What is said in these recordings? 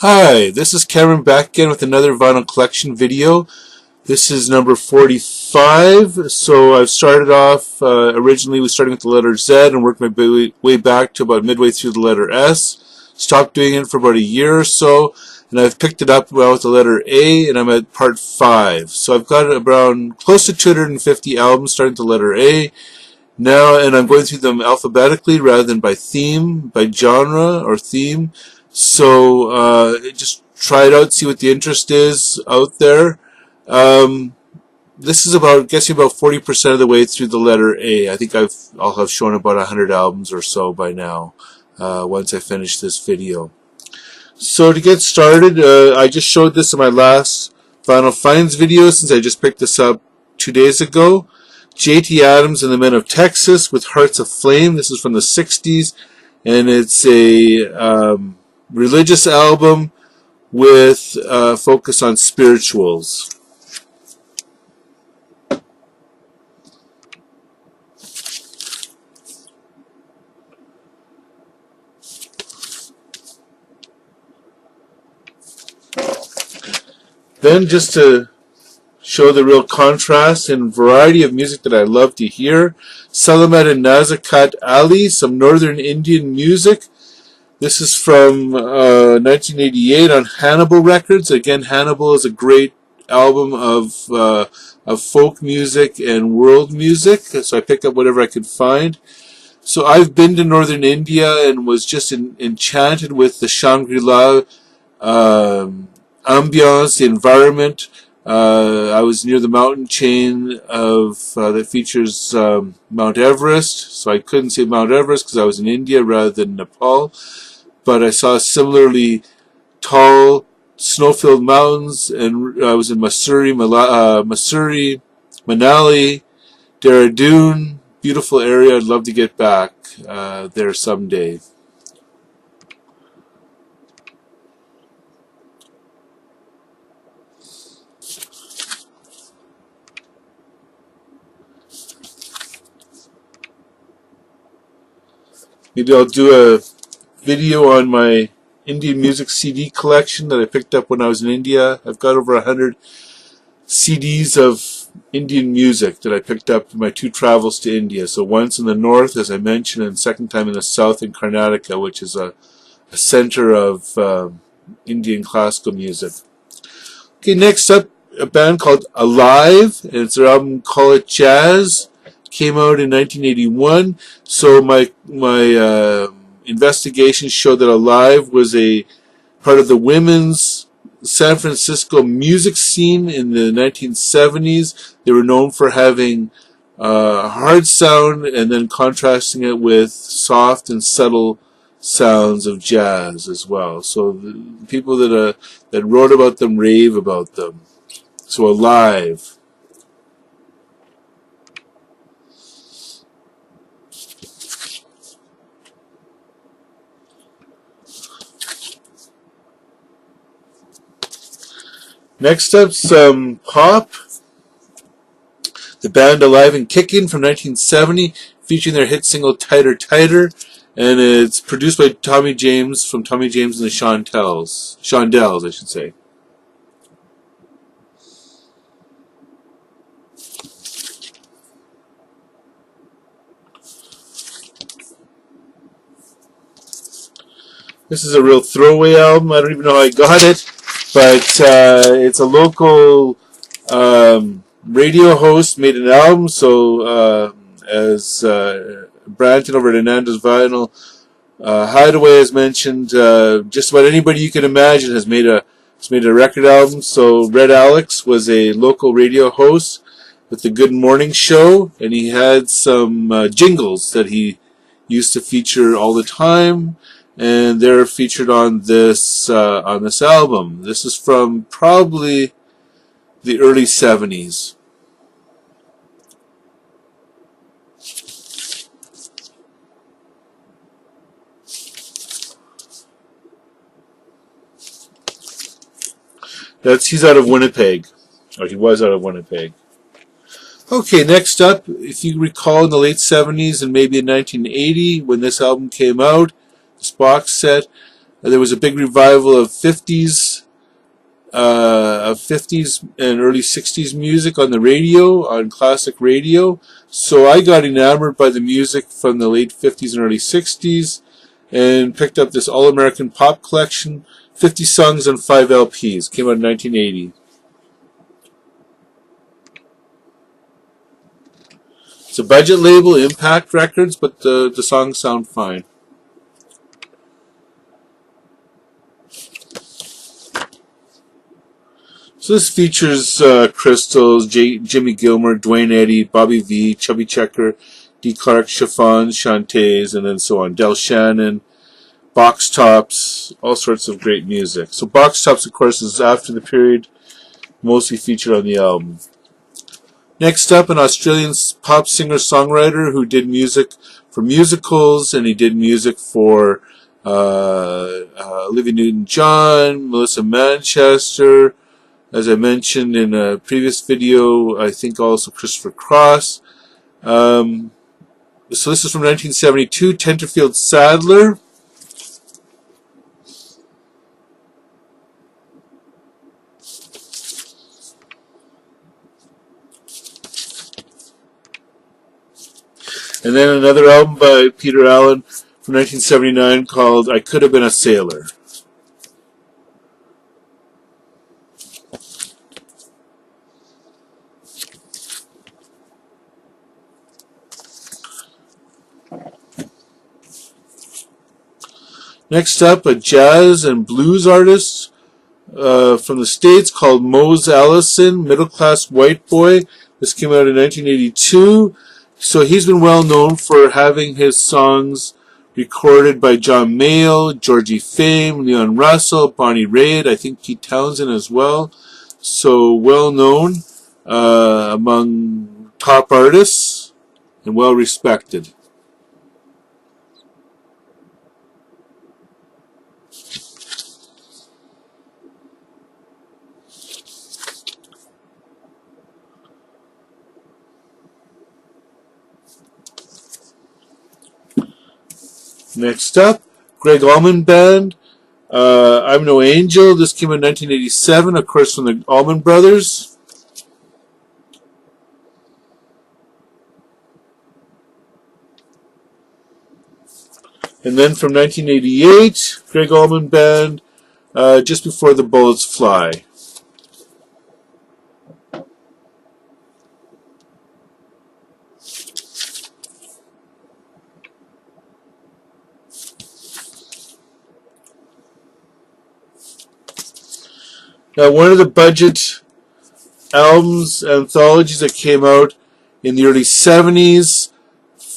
Hi, this is Cameron back again with another vinyl collection video. This is number 45. So I've started off, originally was starting with the letter Z and worked my way back to about midway through the letter S. Stopped doing it for about a year or so, and I've picked it up well with the letter A, and I'm at part 5. So I've got around close to 250 albums starting with the letter A now, and I'm going through them alphabetically rather than by theme, by genre or theme. So just try it out, see what the interest is out there. This is guessing about 40% of the way through the letter A. I think I'll have shown about 100 albums or so by now, once I finish this video. So to get started, I just showed this in my last Vinyl Finds video since I just picked this up 2 days ago. J.T. Adams and the Men of Texas with Hearts of Flame. This is from the 60s, and it's a religious album with focus on spirituals. Then, just to show the real contrast and variety of music that I love to hear, Salamat and Nazakat Ali, some Northern Indian music. This is from 1988 on Hannibal Records. Again, Hannibal is a great album of folk music and world music, so I picked up whatever I could find. So I've been to Northern India and was just enchanted with the Shangri-La ambiance, the environment. I was near the mountain chain that features Mount Everest, so I couldn't see Mount Everest because I was in India rather than Nepal. But I saw similarly tall, snow-filled mountains, and I was in Manali, Dehradun, beautiful area. I'd love to get back there someday. Maybe I'll do a video on my Indian music CD collection that I picked up when I was in India. I've got over 100 CDs of Indian music that I picked up in my 2 travels to India. So once in the north, as I mentioned, and second time in the south in Karnataka, which is a center of Indian classical music. Okay, next up, a band called Alive, and it's their album Call It Jazz. Came out in 1981. So my investigations show that Alive was a part of the women's San Francisco music scene in the 1970s. They were known for having hard sound and then contrasting it with soft and subtle sounds of jazz as well. So the people that wrote about them rave about them. So Alive. Next up, some pop. The band Alive and Kickin' from 1970, featuring their hit single Tighter Tighter, and it's produced by Tommy James from Tommy James and the Shondells, I should say. This is a real throwaway album. I don't even know how I got it, but it's a local radio host made an album. So as Branton over at Ananda's Vinyl Hideaway has mentioned, just about anybody you can imagine has made a record album. So Red Alex was a local radio host with the Good Morning Show, and he had some jingles that he used to feature all the time, and they're featured on this album. This is from probably the early 70s. He's out of Winnipeg, or he was out of Winnipeg. Okay, next up, if you recall in the late 70s and maybe in 1980 when this album came out, this box set, There was a big revival of 50s and early 60s music on the radio, on classic radio. So I got enamored by the music from the late 50s and early 60s and picked up this All-American Pop collection, 50 songs on 5 LPs. Came out in 1980. It's a budget label, Impact Records, but the songs sound fine. So this features Crystals, Jimmy Gilmore, Dwayne Eddy, Bobby V, Chubby Checker, D. Clark, Chiffon, Shantays, and then so on. Del Shannon, Box Tops, all sorts of great music. So Box Tops, of course, is after the period, mostly featured on the album. Next up, an Australian pop singer-songwriter who did music for musicals, and he did music for Olivia Newton-John, Melissa Manchester, as I mentioned in a previous video, I think also Christopher Cross. So this is from 1972, Tenterfield Sadler. And then another album by Peter Allen from 1979 called I Could Have Been a Sailor. Next up, a jazz and blues artist from the States called Mose Allison, middle-class white boy. This came out in 1982. So he's been well known for having his songs recorded by John Mayall, Georgie Fame, Leon Russell, Bonnie Raitt, I think Pete Townsend as well. So well known among top artists and well respected. Next up, Gregg Allman Band, I'm No Angel. This came in 1987, of course, from the Allman Brothers. And then from 1988, Gregg Allman Band, Just Before the Bullets Fly. Now, one of the budget albums, anthologies that came out in the early 70s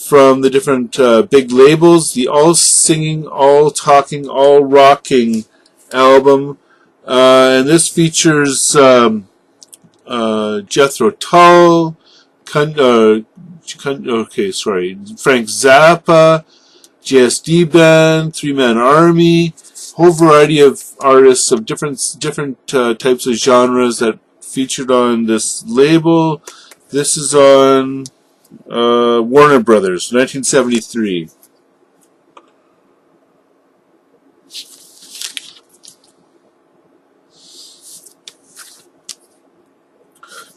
from the different big labels, the All Singing, All Talking, All Rocking album. And this features Jethro Tull, Frank Zappa, JSD Band, Three Man Army, whole variety of artists of different types of genres that featured on this label. This is on Warner Brothers, 1973.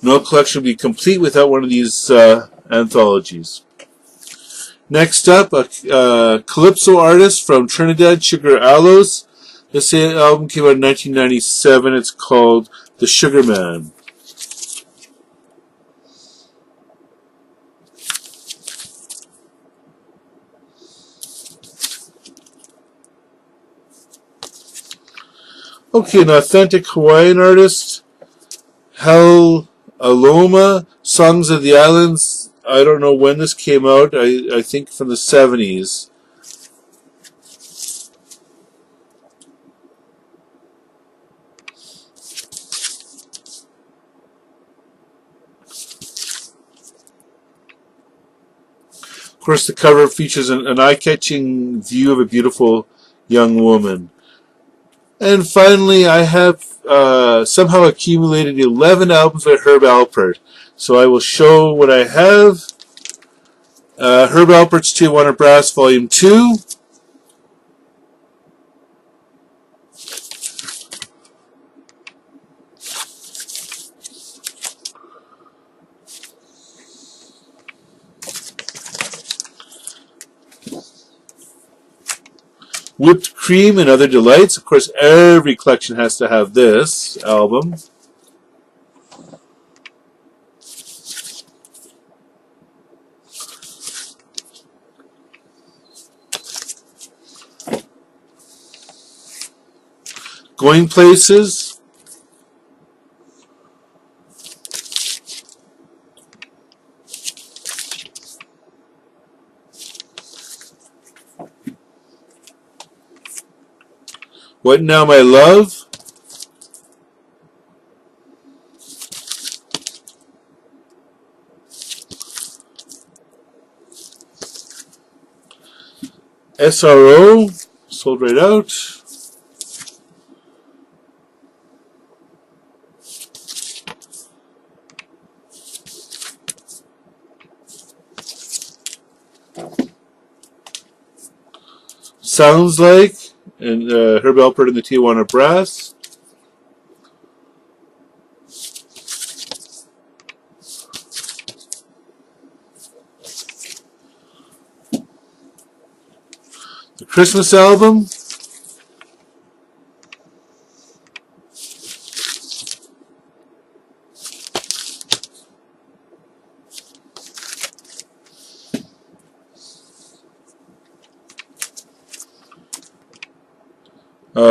No collection would be complete without one of these anthologies. Next up, a calypso artist from Trinidad, Sugar Aloes. This album came out in 1997. It's called The Sugar Man. Okay, an authentic Hawaiian artist, Hal Aloma, Songs of the Islands. I don't know when this came out. I think from the 70s. Of course, the cover features an eye-catching view of a beautiful young woman. And finally, I have somehow accumulated 11 albums by Herb Alpert. So I will show what I have. Herb Alpert's Tijuana Brass Volume 2. Cream and Other Delights. Of course, every collection has to have this album. Going Places. What Now My Love. SRO, sold right out. Sounds Like, and Herb Alpert and the Tijuana Brass. The Christmas album.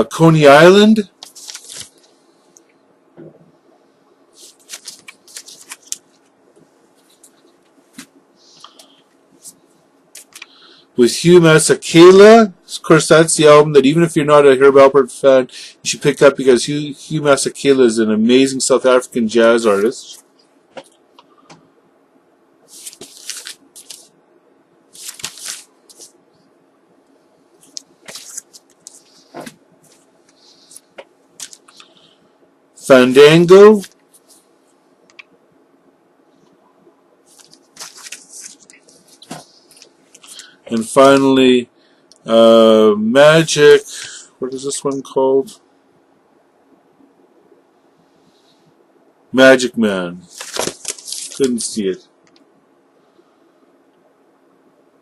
Coney Island. With Hugh Masekela. Of course, that's the album that even if you're not a Herb Alpert fan, you should pick up because Hugh Masekela is an amazing South African jazz artist. Fandango. And finally, Magic. What is this one called? Magic Man. Couldn't see it.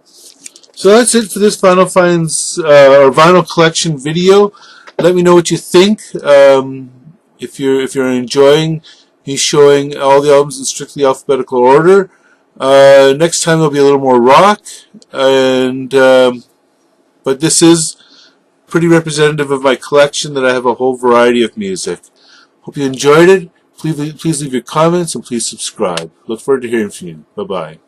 So that's it for this Vinyl Finds or Vinyl Collection video. Let me know what you think. If you're enjoying me showing all the albums in strictly alphabetical order. Next time there'll be a little more rock, and but this is pretty representative of my collection that I have a whole variety of music. Hope you enjoyed it. Please leave your comments and please subscribe. Look forward to hearing from you. Bye-bye.